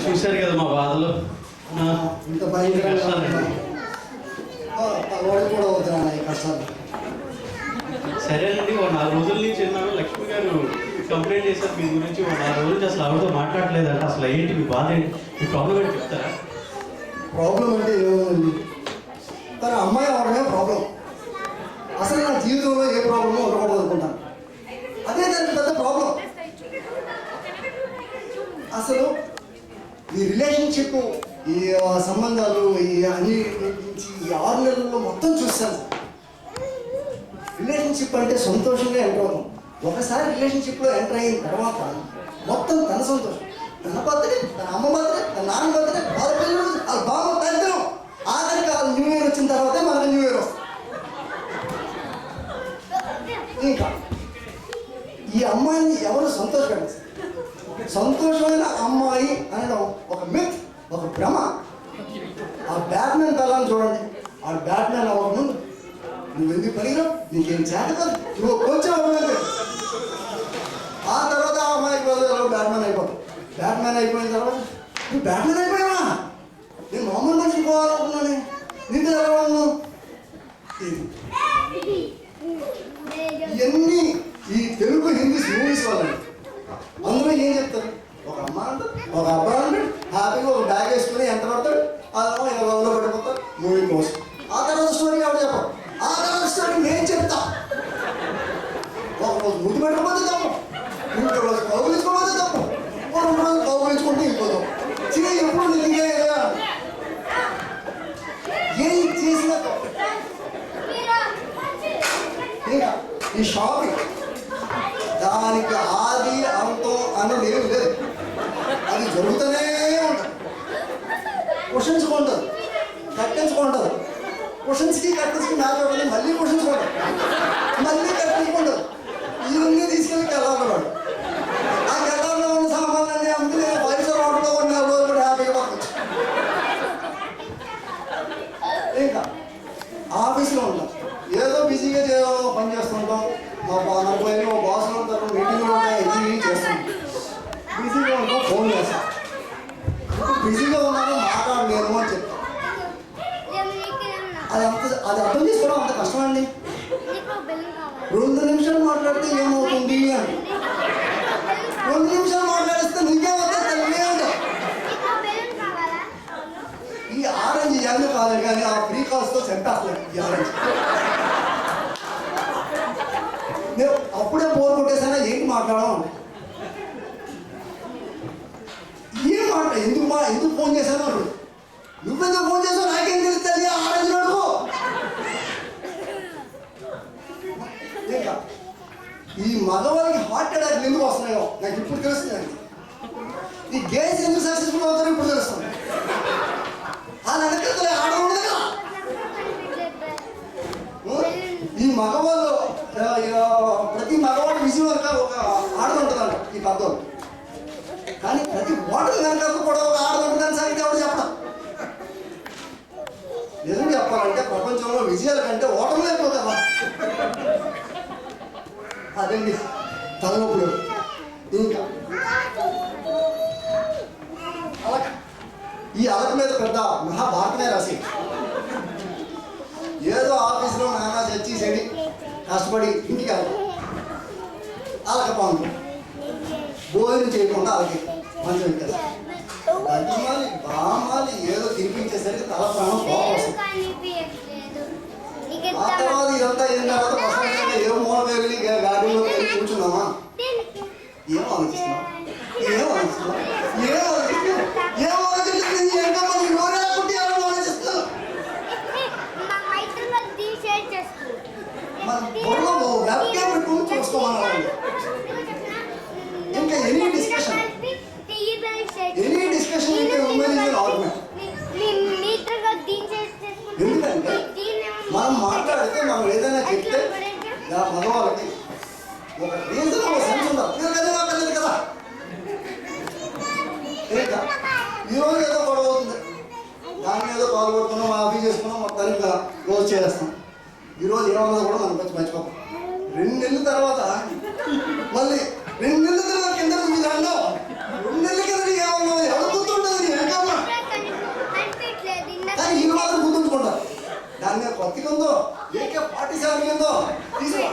చూశారు కదా మా బాధలు. ఇంత భయంకరంగా కూడా అవుతున్నా ఈ కష్టాలు. సరేనండి, 4 రోజుల నుంచి విన్నాను. లక్ష్మి గారు కంప్లైంట్ చేశారు మీ గురించి. 4 రోజుల నుంచి అసలు ఆవిడతో మాట్లాడలేదంట. అసలు ఏంటి మీ బాధ, ఏంటి మీ ప్రాబ్లం ఏంటి చెప్తారా? ప్రాబ్లం అంటే ఏముందండి, తన అమ్మాయి అవడమే ప్రాబ్లం. అసలు నా జీవితంలో ఏ ప్రాబ్లమో ఉండకూడదు అనుకుంటాను. అదే దానికి పెద్ద ప్రాబ్లం. అసలు ఈ రిలేషన్షిప్, ఈ సంబంధాలు, ఈ అన్ని ఈ 6 నెలల్లో మొత్తం చూస్తాను. రిలేషన్షిప్ అంటే సంతోషంగా ఎంటర్ అవుతాం. ఒకసారి రిలేషన్షిప్లో ఎంటర్ అయిన తర్వాత మొత్తం తన సంతోషం, తన బర్త్డే, తన అమ్మ బర్త్డే, తన నాన్న బర్త్డే, వాళ్ళ పిల్లలు, వాళ్ళ బామ్మ తగ్గడం, ఆఖరికి వాళ్ళ న్యూ ఇయర్ వచ్చిన తర్వాతే మనకు న్యూ ఇయర్ వస్తుంది. ఇంకా ఈ అమ్మాయిని ఎవరు సంతోషపెట్టారు? సంతోషమైన అమ్మాయి అనడం ఒక మిత్, ఒక భ్రమ. ఆ బ్యాట్మెన్ పిల్లల్ని చూడండి, ఆ బ్యాట్మెన్ అవ్వక ముందు నువ్వు ఎందుకు పడినా నీకేం చేత కాదు, నువ్వు కొంచెం అవ్వలేదు. ఆ తర్వాత ఆ అమ్మాయికి బదులు బ్యాట్మెన్ అయిపోతావు. బ్యాట్మెన్ అయిపోయిన తర్వాత నువ్వు బ్యాట్మెన్ అయిపోయావా, నేను మామూలు మనిషిని పోవాలనుకున్నాను, నీకు ఎలా ఉన్నావు? ఇవన్నీ ఈ తెలుగు హిందీ మూవీస్ వాళ్ళని. అందులో ఏం చెప్తారు? ఒక అమ్మాయి అంటారు, ఒక అబ్బాయి అంటాడు, హ్యాపీగా ఒక బ్యాగ్ వేసుకుని ఎంత పడతాడు, అదేమో 20 పడిపోతాడు మూవీ కోసం. ఆ తర్వాత స్టోరీ ఎవరు చెప్పరు. ఆ తర్వాత స్టోరీ నేను చెప్తా. ఒక రోజు ముద్దు పెట్టకపోతే తప్పు, ఇంకో రోజు కౌగులించుకోకపోతే తప్పు, 2 రోజులు కౌగులించుకుంటే వెళ్ళిపోతాం. ఎప్పుడు నీకే ఏం చేసినా ఇంకా ఈ షాపింగ్ దానికి ఆది అంతం అన్నది ఏమి లేదు. అది జరుగుతూనే ఉంటుంది. క్వశ్చన్స్కుంటుంది, కట్టించుకుంటుంది, క్వశ్చన్స్కి కట్టించుకుని మ్యాచ్ ఉంటుంది, మళ్ళీ క్వశ్చన్స్కుంటుంది, మళ్ళీ కట్టించుకుంటుంది. ఇవన్నీ తీసుకెళ్ళి కెళ్ళాలి. ఆ కెళ్ళాల్లో ఉన్న సామాన్లన్నీ అమ్ముకుని 5 స్టార్ హోటల్లో ఉన్న రోజు కూడా హ్యాపీగా పక్కవచ్చు. ఇంకా ఆఫీస్లో ఉంటాం, ఏదో బిజీగా పని చేస్తుంటాం. నాకు ఏమో బాసులు ఉంటారు, మీటింగ్లు ఉంటాయి, ఇది చేస్తాం. బిజీగా ఉంటాం, ఫోన్ చేస్తాం. బిజీగా ఉన్నాను మాట్లాడలేము అని చెప్తాం. అది అర్థం చేసుకోవడం అంత కష్టం అండి. 2 నిమిషాలు మాట్లాడితే ఏమవుతుంది అని, 2 నిమిషాలు మాట్లాడిస్తే నీకేమవుతుంది తెలియదు అంట. ఈ ఆరెంజ్ ఇవన్నీ కాదు కానీ ఆ ఫ్రీ కాల్స్తో చంపేస్తాను ఈ ఆరెంజ్. నేను అప్పుడే బోర్ కొట్టేసానా, ఏంటి మాట్లాడడం, ఏం ఎందుకు ఫోన్ చేశాను అప్పుడు, నువ్వెందుకు ఫోన్ చేసావు నాకేం తెలుస్తుంది, ఆరెంజ్ అడుగు. ఇంకా ఈ మగవాళ్ళకి హార్ట్ అటాక్ ఎందుకు వస్తున్నాయో నాకు ఇప్పుడు తెలుస్తుందండి. ఈ గేమ్స్ ఎందుకు సక్సెస్ఫుల్ అవుతారో ఇప్పుడు తెలుస్తుంది. ఆ వెనకలే ఆడకూడదు కదా. ఈ మగవాళ్ళు ప్రతి మగవాడు విజయం వెనక ఒక ఆడదుంటుందంట ఈ పద్ధతులు. కానీ ప్రతి ఓటమి వెనక కూడా ఒక ఆడదుంటుందని సంగతి ఎవరు చెప్పడం. నిజం చెప్పాలంటే ప్రపంచంలో విజయాల కంటే ఓటమి లేకపోతే అదండి తలనొప్పులు. ఇంకా అలక, ఈ అలక మీద పెద్ద మహాభారతమే రాసి ఏదో ఆఫీస్లో నానా చచ్చి చెడి కష్టపడి ఇంటికి వెళ్తాం. అలక పాము భోజనం చేయకుండా అలకి మంచం ఎక్కేది. గడ్డమాలి బామాలి ఏదో తినిపించేసరికి తల ప్రాణం కోపం వస్తుంది. ఆ తర్వాత ఇదంతా అయిన తర్వాత ప్రశాంతంగా ఏ మూలకి వెళ్ళి గాడిలోకి వెళ్ళి కూర్చున్నామా, ఏం ఆలోచిస్తున్నాం, ఏం ఆలోచిస్తున్నాం, ఏం ఆలోచిస్తున్నాం, ఏం ఆలోచించింది ఎంతమ్మా నీ నోరే కుట్టి ఎవరు ఆలోచిస్తున్నావు. మన బొడలో వెబ్కేమ్ పెట్టుకుని చూసుకోమన్నాడు. ఇంకా ఎనీ డిస్కషన్ ఎందుకంటే మనం మాట్లాడితే మనం ఏదైనా చెప్తే మగవాళ్ళకి ఒక రీజన్ ఒక సెన్స్ ఉండాలి. పిల్లలు కదా ఇంకా ఈరోజు ఏదో గొడవ అవుతుంది, దాని ఏదో పాల్గొడుతున్నాం, మాఫీ చేసుకున్నాం, మొత్తానికి క్లోజ్ చేస్తాం. ఈరోజు ఏమన్నది కూడా మనం కొంచెం మర్చిపోతాం. 2 నెలల తర్వాత మళ్ళీ 2 నెలల తర్వాత కింద మీరు అన్నావు, 2 నెలల కింద ఏమన్నావు ఎవరు గుర్తుంటుంది అడిగిందో తీసుకో